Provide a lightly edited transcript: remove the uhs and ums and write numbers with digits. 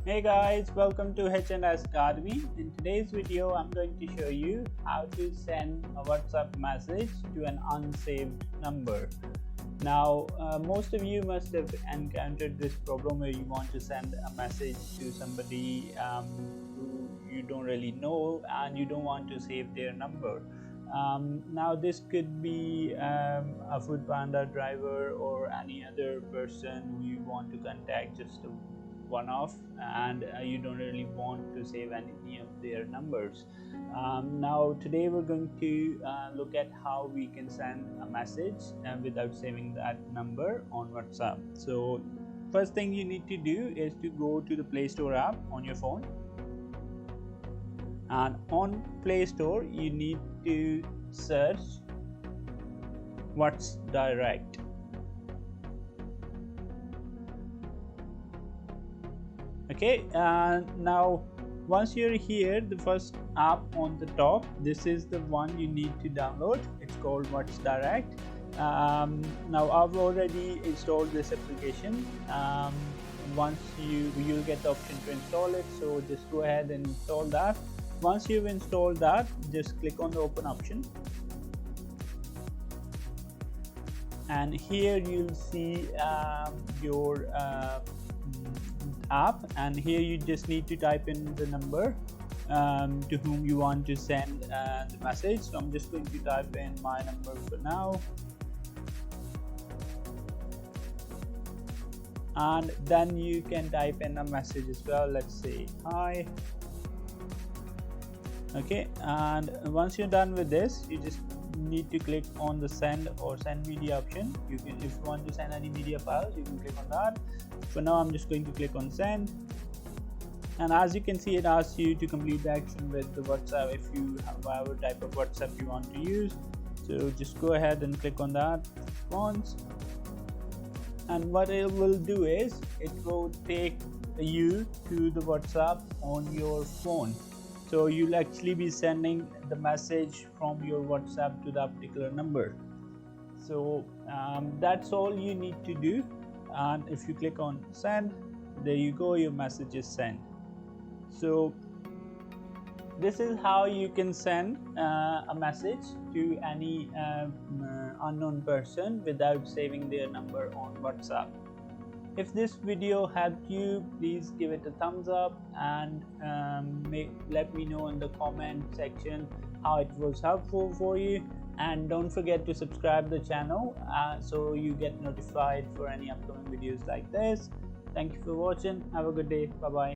Hey guys, welcome to H&S Academy. In today's video, I'm going to show you how to send a WhatsApp message to an unsaved number. Now, most of you must have encountered this problem where you want to send a message to somebody who you don't really know and you don't want to save their number. Now, this could be a food panda driver or any other person who you want to contact just a one-off, and you don't really want to save any of their numbers. Now today we're going to look at how we can send a message without saving that number on WhatsApp. So first thing you need to do is to go to the Play Store app on your phone, and on Play Store you need to search What's Direct. Okay, now once you're here, the first app on the top, this is the one you need to download. It's called What's Direct. Now I've already installed this application. Once you'll get the option to install it, so just go ahead and install that. Once you've installed that, just click on the open option, and here you'll see your app, and here you just need to type in the number to whom you want to send the message. So I'm just going to type in my number for now, and then you can type in a message as well. Let's say hi. Okay, and once you're done with this, you just need to click on the send or send media option. You can, if you want to send any media files, you can click on that. For now, I'm just going to click on send, and as you can see, it asks you to complete the action with the WhatsApp if you have whatever type of WhatsApp you want to use. So just go ahead and click on that once, and what it will do is it will take you to the WhatsApp on your phone. So you'll actually be sending the message from your WhatsApp to that particular number. So that's all you need to do, and if you click on send, there you go, your message is sent. So this is how you can send a message to any unknown person without saving their number on WhatsApp. If this video helped you, please give it a thumbs up, and let me know in the comment section how it was helpful for you. And don't forget to subscribe the channel so you get notified for any upcoming videos like this. Thank you for watching. Have a good day. Bye bye.